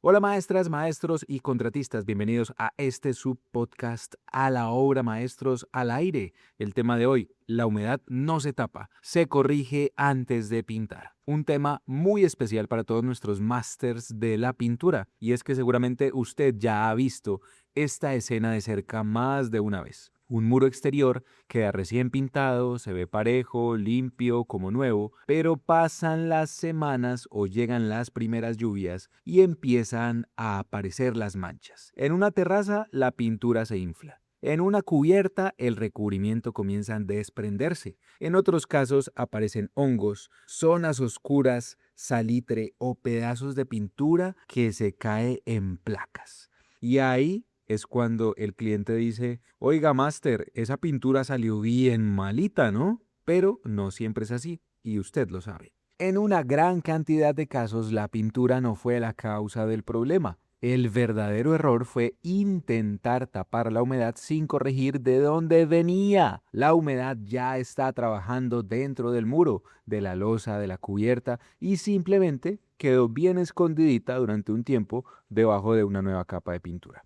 Hola maestras, maestros y contratistas, bienvenidos a este subpodcast A la Obra Maestros al Aire. El tema de hoy, la humedad no se tapa, se corrige antes de pintar. Un tema muy especial para todos nuestros másters de la pintura, y es que seguramente usted ya ha visto esta escena de cerca más de una vez. Un muro exterior queda recién pintado, se ve parejo, limpio, como nuevo, pero pasan las semanas o llegan las primeras lluvias y empiezan a aparecer las manchas. En una terraza la pintura se infla. En una cubierta el recubrimiento comienza a desprenderse. En otros casos aparecen hongos, zonas oscuras, salitre o pedazos de pintura que se cae en placas. Y ahí es cuando el cliente dice, oiga, máster, esa pintura salió bien malita, ¿no? Pero no siempre es así, y usted lo sabe. En una gran cantidad de casos, la pintura no fue la causa del problema. El verdadero error fue intentar tapar la humedad sin corregir de dónde venía. La humedad ya está trabajando dentro del muro, de la losa, de la cubierta, y simplemente quedó bien escondidita durante un tiempo debajo de una nueva capa de pintura.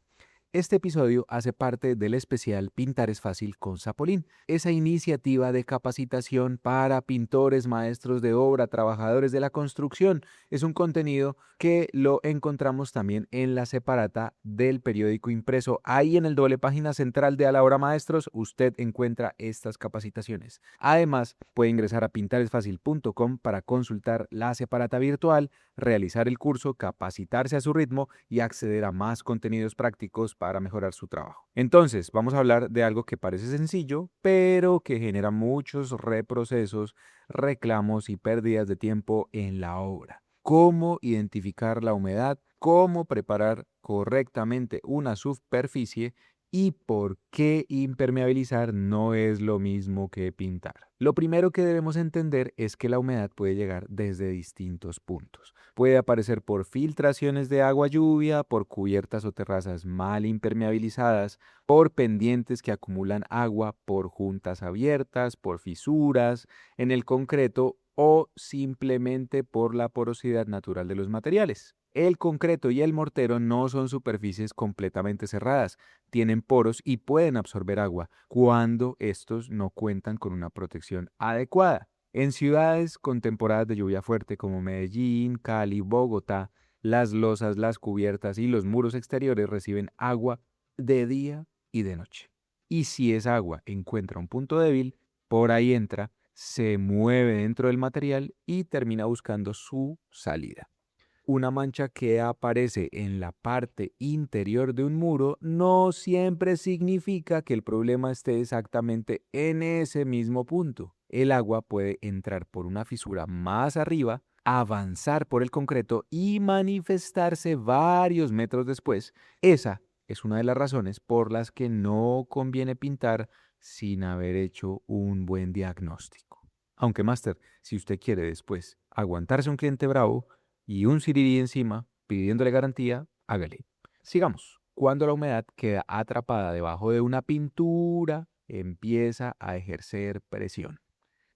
Este episodio hace parte del especial Pintar es fácil con Zapolín, esa iniciativa de capacitación para pintores, maestros de obra, trabajadores de la construcción. Es un contenido que lo encontramos también en la separata del periódico impreso. Ahí en el doble página central de A la Hora Maestros usted encuentra estas capacitaciones. Además, puede ingresar a pintaresfacil.com para consultar la separata virtual, realizar el curso, capacitarse a su ritmo y acceder a más contenidos prácticos para mejorar su trabajo. Entonces, vamos a hablar de algo que parece sencillo, pero que genera muchos reprocesos, reclamos y pérdidas de tiempo en la obra. Cómo identificar la humedad, cómo preparar correctamente una superficie y por qué impermeabilizar no es lo mismo que pintar. Lo primero que debemos entender es que la humedad puede llegar desde distintos puntos. Puede aparecer por filtraciones de agua lluvia, por cubiertas o terrazas mal impermeabilizadas, por pendientes que acumulan agua, por juntas abiertas, por fisuras en el concreto o simplemente por la porosidad natural de los materiales. El concreto y el mortero no son superficies completamente cerradas, tienen poros y pueden absorber agua cuando estos no cuentan con una protección adecuada. En ciudades con temporadas de lluvia fuerte como Medellín, Cali, Bogotá, las losas, las cubiertas y los muros exteriores reciben agua de día y de noche. Y si esa agua encuentra un punto débil, por ahí entra, se mueve dentro del material y termina buscando su salida. Una mancha que aparece en la parte interior de un muro no siempre significa que el problema esté exactamente en ese mismo punto. El agua puede entrar por una fisura más arriba, avanzar por el concreto y manifestarse varios metros después. Esa es una de las razones por las que no conviene pintar sin haber hecho un buen diagnóstico. Aunque, máster, si usted quiere después aguantarse un cliente bravo, y un sirirí encima pidiéndole garantía, hágale. Sigamos. Cuando la humedad queda atrapada debajo de una pintura, empieza a ejercer presión.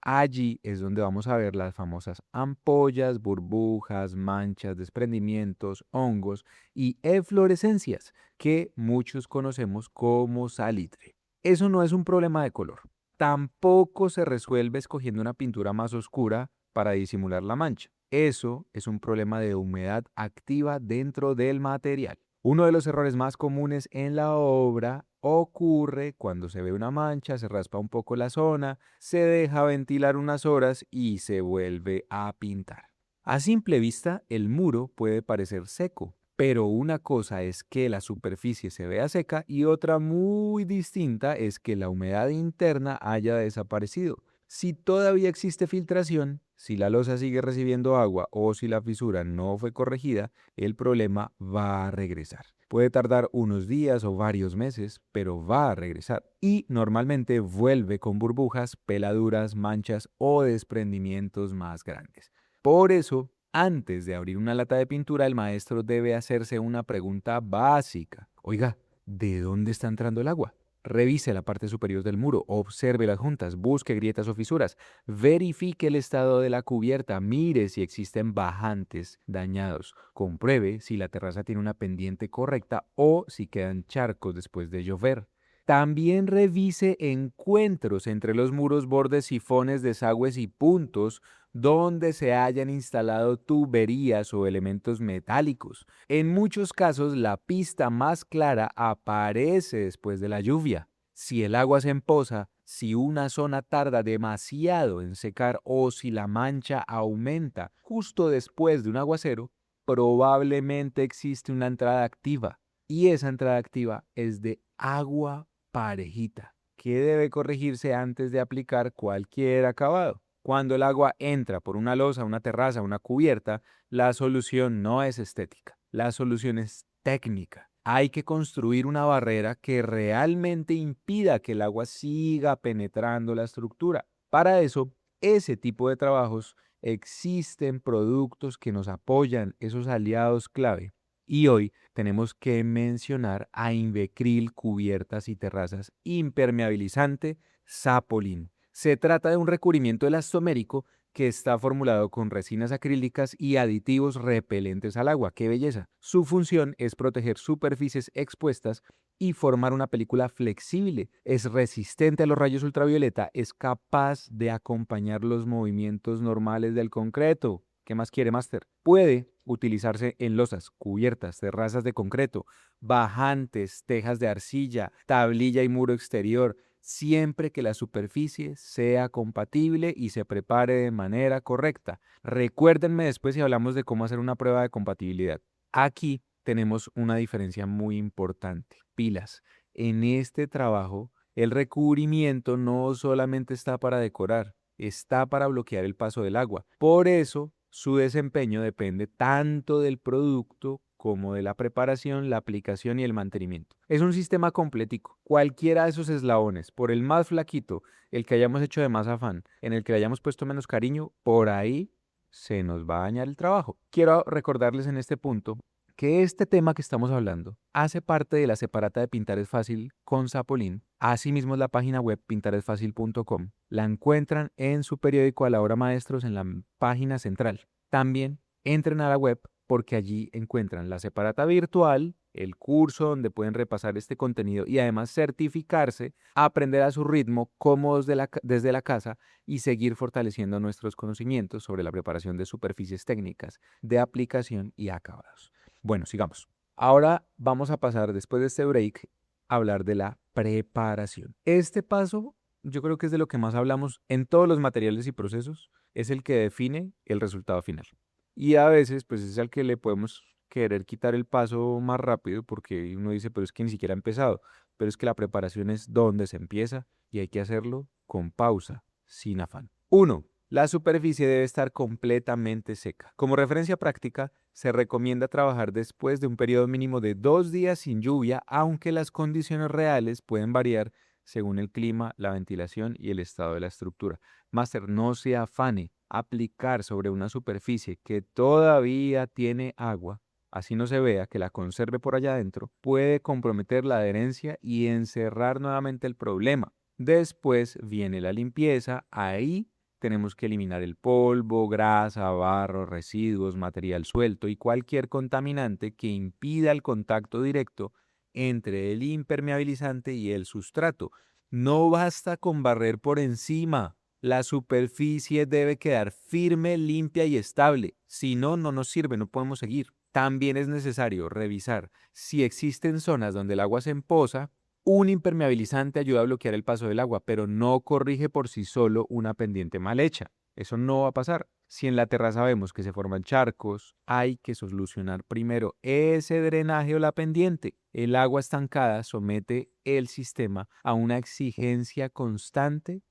Allí es donde vamos a ver las famosas ampollas, burbujas, manchas, desprendimientos, hongos y eflorescencias que muchos conocemos como salitre. Eso no es un problema de color. Tampoco se resuelve escogiendo una pintura más oscura para disimular la mancha. Eso es un problema de humedad activa dentro del material. Uno de los errores más comunes en la obra ocurre cuando se ve una mancha, se raspa un poco la zona, se deja ventilar unas horas y se vuelve a pintar. A simple vista, el muro puede parecer seco, pero una cosa es que la superficie se vea seca y otra muy distinta es que la humedad interna haya desaparecido. Si todavía existe filtración, si la losa sigue recibiendo agua o si la fisura no fue corregida, el problema va a regresar. Puede tardar unos días o varios meses, pero va a regresar. Y normalmente vuelve con burbujas, peladuras, manchas o desprendimientos más grandes. Por eso, antes de abrir una lata de pintura, el maestro debe hacerse una pregunta básica. Oiga, ¿de dónde está entrando el agua? Revise la parte superior del muro, observe las juntas, busque grietas o fisuras, verifique el estado de la cubierta, mire si existen bajantes dañados, compruebe si la terraza tiene una pendiente correcta o si quedan charcos después de llover. También revise encuentros entre los muros, bordes, sifones, desagües y puntos donde se hayan instalado tuberías o elementos metálicos. En muchos casos, la pista más clara aparece después de la lluvia. Si el agua se empoza, si una zona tarda demasiado en secar o si la mancha aumenta justo después de un aguacero, probablemente existe una entrada activa. Y esa entrada activa es de agua parejita, que debe corregirse antes de aplicar cualquier acabado. Cuando el agua entra por una losa, una terraza, una cubierta, la solución no es estética, la solución es técnica. Hay que construir una barrera que realmente impida que el agua siga penetrando la estructura. Para eso, ese tipo de trabajos existen productos que nos apoyan, esos aliados clave. Y hoy tenemos que mencionar a Invecril Cubiertas y Terrazas Impermeabilizante Sapolín. Se trata de un recubrimiento elastomérico que está formulado con resinas acrílicas y aditivos repelentes al agua. ¡Qué belleza! Su función es proteger superficies expuestas y formar una película flexible. Es resistente a los rayos ultravioleta, es capaz de acompañar los movimientos normales del concreto. ¿Qué más quiere, Master? Puede utilizarse en losas, cubiertas, terrazas de concreto, bajantes, tejas de arcilla, tablilla y muro exterior, siempre que la superficie sea compatible y se prepare de manera correcta. Recuérdenme después si hablamos de cómo hacer una prueba de compatibilidad. Aquí tenemos una diferencia muy importante. Pilas. En este trabajo, el recubrimiento no solamente está para decorar, está para bloquear el paso del agua. Por eso, su desempeño depende tanto del producto como de la preparación, la aplicación y el mantenimiento. Es un sistema completico. Cualquiera de esos eslabones, por el más flaquito, el que hayamos hecho de más afán, en el que le hayamos puesto menos cariño, por ahí se nos va a dañar el trabajo. Quiero recordarles en este punto que este tema que estamos hablando hace parte de la separata de Pintar es Fácil con Sapolín. Asimismo, la página web pintaresfacil.com la encuentran en su periódico A la Hora Maestros en la página central. También entren a la web porque allí encuentran la separata virtual, el curso donde pueden repasar este contenido y además certificarse, aprender a su ritmo, cómodos desde la casa y seguir fortaleciendo nuestros conocimientos sobre la preparación de superficies técnicas, de aplicación y acabados. Bueno, sigamos. Ahora vamos a pasar, después de este break, a hablar de la preparación. Este paso, yo creo que es de lo que más hablamos en todos los materiales y procesos, es el que define el resultado final. Y a veces, pues es al que le podemos querer quitar el paso más rápido porque uno dice, pero es que ni siquiera ha empezado. Pero es que la preparación es donde se empieza y hay que hacerlo con pausa, sin afán. 1. La superficie debe estar completamente seca. Como referencia práctica, se recomienda trabajar después de un periodo mínimo de 2 días sin lluvia, aunque las condiciones reales pueden variar según el clima, la ventilación y el estado de la estructura. Máster, no se afane. Aplicar sobre una superficie que todavía tiene agua, así no se vea que la conserve por allá adentro, puede comprometer la adherencia y encerrar nuevamente el problema. Después viene la limpieza, ahí tenemos que eliminar el polvo, grasa, barro, residuos, material suelto y cualquier contaminante que impida el contacto directo entre el impermeabilizante y el sustrato. No basta con barrer por encima. La superficie debe quedar firme, limpia y estable. Si no, no nos sirve, no podemos seguir. También es necesario revisar si existen zonas donde el agua se empoza. Un impermeabilizante ayuda a bloquear el paso del agua, pero no corrige por sí solo una pendiente mal hecha. Eso no va a pasar. Si en la terraza vemos que se forman charcos, hay que solucionar primero ese drenaje o la pendiente. El agua estancada somete el sistema a una exigencia constante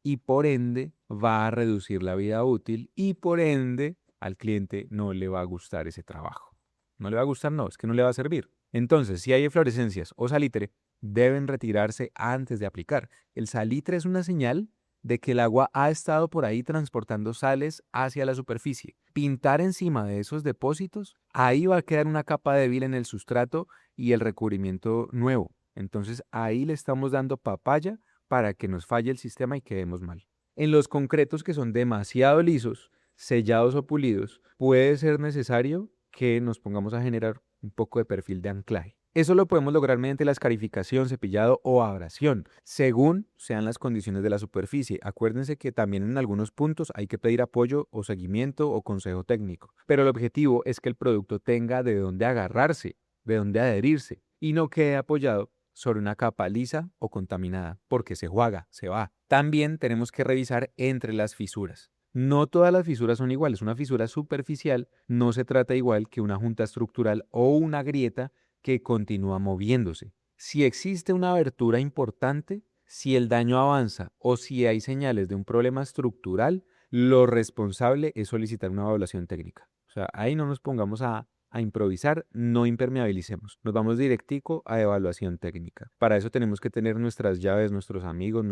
y por ende va a reducir la vida útil y por ende al cliente no le va a gustar ese trabajo. No le va a gustar, no, es que no le va a servir. Entonces, si hay eflorescencias o salitre, deben retirarse antes de aplicar. El salitre es una señal de que el agua ha estado por ahí transportando sales hacia la superficie. Pintar encima de esos depósitos, ahí va a quedar una capa débil en el sustrato y el recubrimiento nuevo. Entonces ahí le estamos dando papaya para que nos falle el sistema y quedemos mal. En los concretos que son demasiado lisos, sellados o pulidos, puede ser necesario que nos pongamos a generar un poco de perfil de anclaje. Eso lo podemos lograr mediante la escarificación, cepillado o abrasión, según sean las condiciones de la superficie. Acuérdense que también en algunos puntos hay que pedir apoyo o seguimiento o consejo técnico, pero el objetivo es que el producto tenga de dónde agarrarse, de dónde adherirse y no quede apoyado sobre una capa lisa o contaminada, porque se juega, se va. También tenemos que revisar entre las fisuras. No todas las fisuras son iguales. Una fisura superficial no se trata igual que una junta estructural o una grieta que continúa moviéndose. Si existe una abertura importante, si el daño avanza o si hay señales de un problema estructural, lo responsable es solicitar una evaluación técnica. O sea, ahí no nos pongamos a improvisar, no impermeabilicemos. Nos vamos directico a evaluación técnica. Para eso tenemos que tener nuestras llaves, nuestros amigos,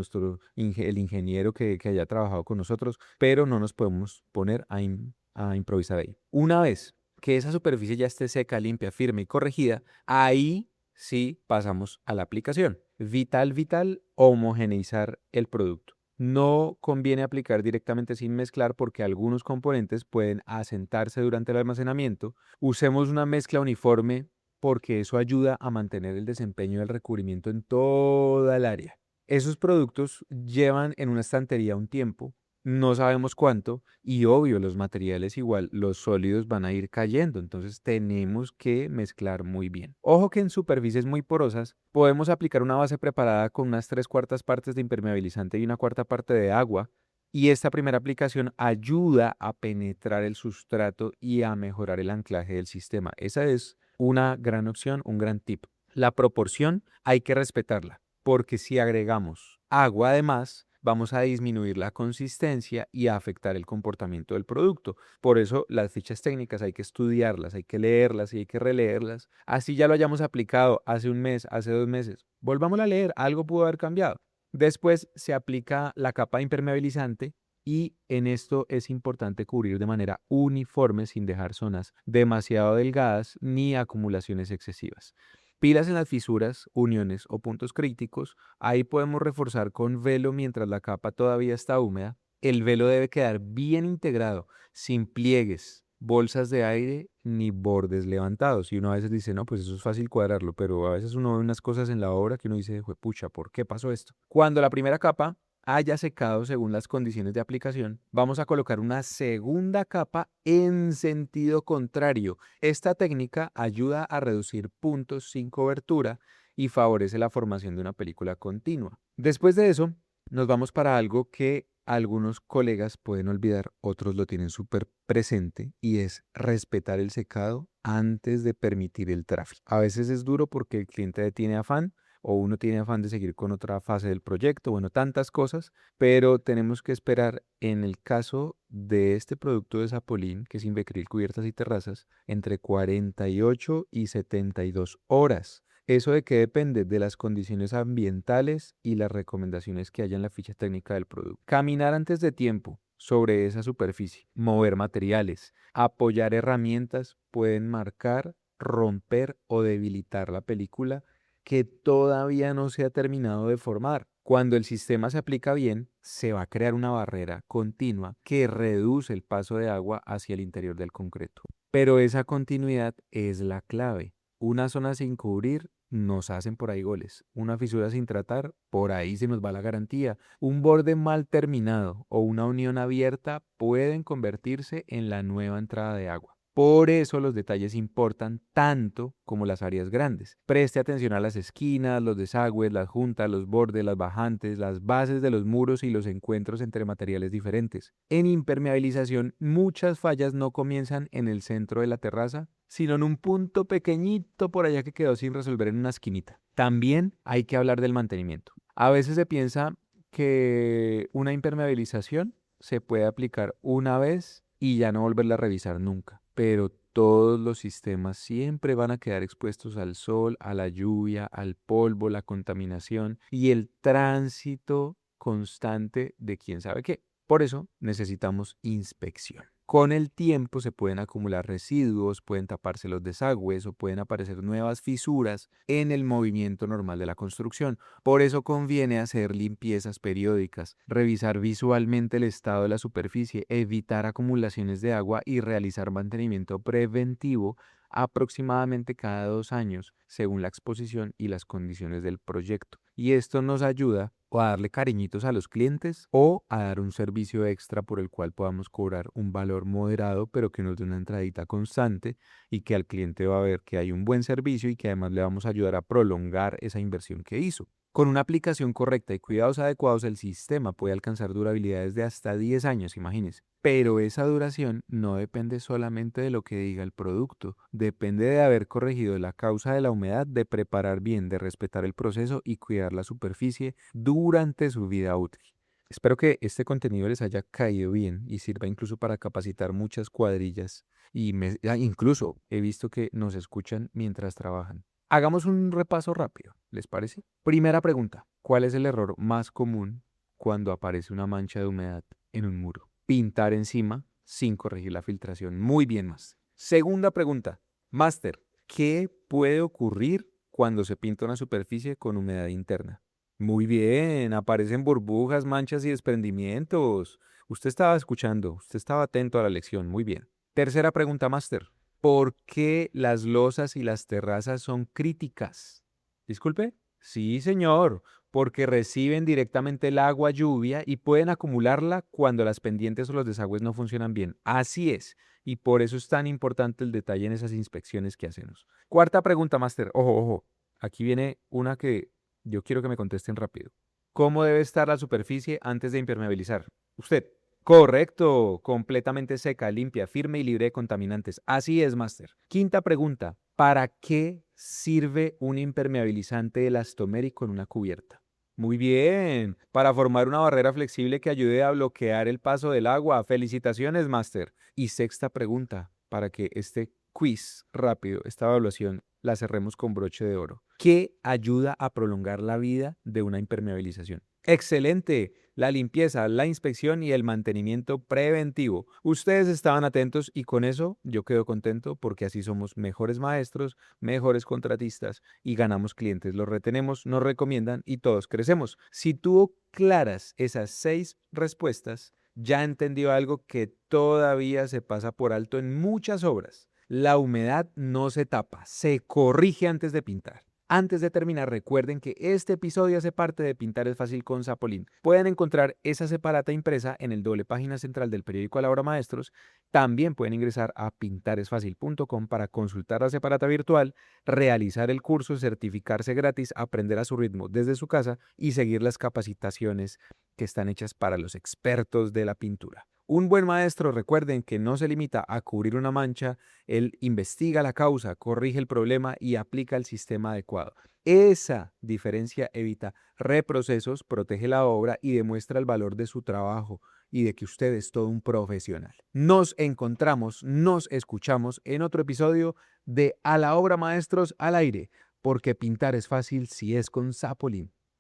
el ingeniero que haya trabajado con nosotros, pero no nos podemos poner a improvisar ahí. Una vez que esa superficie ya esté seca, limpia, firme y corregida, ahí sí pasamos a la aplicación. Vital, homogeneizar el producto. No conviene aplicar directamente sin mezclar porque algunos componentes pueden asentarse durante el almacenamiento. Usemos una mezcla uniforme porque eso ayuda a mantener el desempeño del recubrimiento en toda el área. Esos productos llevan en una estantería un tiempo, no sabemos cuánto, y obvio, los materiales igual, los sólidos van a ir cayendo, entonces tenemos que mezclar muy bien. Ojo que en superficies muy porosas podemos aplicar una base preparada con unas 3/4 partes de impermeabilizante y 1/4 parte de agua, y esta primera aplicación ayuda a penetrar el sustrato y a mejorar el anclaje del sistema. Esa es una gran opción, un gran tip. La proporción hay que respetarla, porque si agregamos agua además, vamos a disminuir la consistencia y a afectar el comportamiento del producto. Por eso las fichas técnicas hay que estudiarlas, hay que leerlas y hay que releerlas. Así ya lo hayamos aplicado hace un mes, hace 2 meses. Volvámoslo a leer, algo pudo haber cambiado. Después se aplica la capa impermeabilizante y en esto es importante cubrir de manera uniforme sin dejar zonas demasiado delgadas ni acumulaciones excesivas. Pilas en las fisuras, uniones o puntos críticos, ahí podemos reforzar con velo mientras la capa todavía está húmeda. El velo debe quedar bien integrado, sin pliegues, bolsas de aire ni bordes levantados. Y uno a veces dice, no, pues eso es fácil cuadrarlo, pero a veces uno ve unas cosas en la obra que uno dice, pucha, ¿por qué pasó esto? Cuando la primera capa haya secado según las condiciones de aplicación, vamos a colocar una segunda capa en sentido contrario. Esta técnica ayuda a reducir puntos sin cobertura y favorece la formación de una película continua. Después de eso, nos vamos para algo que algunos colegas pueden olvidar, otros lo tienen súper presente y es respetar el secado antes de permitir el tráfico. A veces es duro porque el cliente tiene afán o uno tiene afán de seguir con otra fase del proyecto, bueno, tantas cosas, pero tenemos que esperar en el caso de este producto de Sapolín, que es Invecril Cubiertas y Terrazas, entre 48 y 72 horas. ¿Eso de qué depende? De las condiciones ambientales y las recomendaciones que haya en la ficha técnica del producto. Caminar antes de tiempo sobre esa superficie, mover materiales, apoyar herramientas pueden marcar, romper o debilitar la película que todavía no se ha terminado de formar. Cuando el sistema se aplica bien, se va a crear una barrera continua que reduce el paso de agua hacia el interior del concreto. Pero esa continuidad es la clave. Una zona sin cubrir, nos hacen por ahí goles. Una fisura sin tratar, por ahí se nos va la garantía. Un borde mal terminado o una unión abierta pueden convertirse en la nueva entrada de agua. Por eso los detalles importan tanto como las áreas grandes. Preste atención a las esquinas, los desagües, las juntas, los bordes, las bajantes, las bases de los muros y los encuentros entre materiales diferentes. En impermeabilización, muchas fallas no comienzan en el centro de la terraza, sino en un punto pequeñito por allá que quedó sin resolver en una esquinita. También hay que hablar del mantenimiento. A veces se piensa que una impermeabilización se puede aplicar una vez y ya no volverla a revisar nunca. Pero todos los sistemas siempre van a quedar expuestos al sol, a la lluvia, al polvo, la contaminación y el tránsito constante de quién sabe qué. Por eso necesitamos inspección. Con el tiempo se pueden acumular residuos, pueden taparse los desagües o pueden aparecer nuevas fisuras en el movimiento normal de la construcción. Por eso conviene hacer limpiezas periódicas, revisar visualmente el estado de la superficie, evitar acumulaciones de agua y realizar mantenimiento preventivo aproximadamente cada 2 años, según la exposición y las condiciones del proyecto. Y esto nos ayuda o a darle cariñitos a los clientes o a dar un servicio extra por el cual podamos cobrar un valor moderado, pero que nos dé una entradita constante y que al cliente va a ver que hay un buen servicio y que además le vamos a ayudar a prolongar esa inversión que hizo. Con una aplicación correcta y cuidados adecuados, el sistema puede alcanzar durabilidades de hasta 10 años, imagínense. Pero esa duración no depende solamente de lo que diga el producto, depende de haber corregido la causa de la humedad, de preparar bien, de respetar el proceso y cuidar la superficie durante su vida útil. Espero que este contenido les haya caído bien y sirva incluso para capacitar muchas cuadrillas y incluso he visto que nos escuchan mientras trabajan. Hagamos un repaso rápido, ¿les parece? Primera pregunta, ¿cuál es el error más común cuando aparece una mancha de humedad en un muro? Pintar encima sin corregir la filtración. Muy bien, Master. Segunda pregunta, Master, ¿qué puede ocurrir cuando se pinta una superficie con humedad interna? Muy bien, aparecen burbujas, manchas y desprendimientos. Usted estaba escuchando, usted estaba atento a la lección. Muy bien. Tercera pregunta, Master. ¿Por qué las losas y las terrazas son críticas? Disculpe. Sí, señor, porque reciben directamente el agua lluvia y pueden acumularla cuando las pendientes o los desagües no funcionan bien. Así es, y por eso es tan importante el detalle en esas inspecciones que hacemos. Cuarta pregunta, Master. Ojo, ojo. Aquí viene una que yo quiero que me contesten rápido. ¿Cómo debe estar la superficie antes de impermeabilizar? Usted. Correcto, completamente seca, limpia, firme y libre de contaminantes. Así es, Master. Quinta pregunta, ¿para qué sirve un impermeabilizante elastomérico en una cubierta? Muy bien, para formar una barrera flexible que ayude a bloquear el paso del agua. Felicitaciones, Master. Y sexta pregunta, para que este quiz rápido, esta evaluación, la cerremos con broche de oro. ¿Qué ayuda a prolongar la vida de una impermeabilización? Excelente, la limpieza, la inspección y el mantenimiento preventivo. Ustedes estaban atentos y con eso yo quedo contento porque así somos mejores maestros, mejores contratistas y ganamos clientes. Los retenemos, nos recomiendan y todos crecemos. Si tuvo claras esas 6 respuestas, ya entendió algo que todavía se pasa por alto en muchas obras. La humedad no se tapa, se corrige antes de pintar. Antes de terminar, recuerden que este episodio hace parte de Pintar es Fácil con Zapolín. Pueden encontrar esa separata impresa en el doble página central del periódico A la Hora Maestros. También pueden ingresar a pintaresfacil.com para consultar la separata virtual, realizar el curso, certificarse gratis, aprender a su ritmo desde su casa y seguir las capacitaciones que están hechas para los expertos de la pintura. Un buen maestro, recuerden que no se limita a cubrir una mancha, él investiga la causa, corrige el problema y aplica el sistema adecuado. Esa diferencia evita reprocesos, protege la obra y demuestra el valor de su trabajo y de que usted es todo un profesional. Nos encontramos, nos escuchamos en otro episodio de A la Obra Maestros al Aire, porque pintar es fácil si es con Zapolín.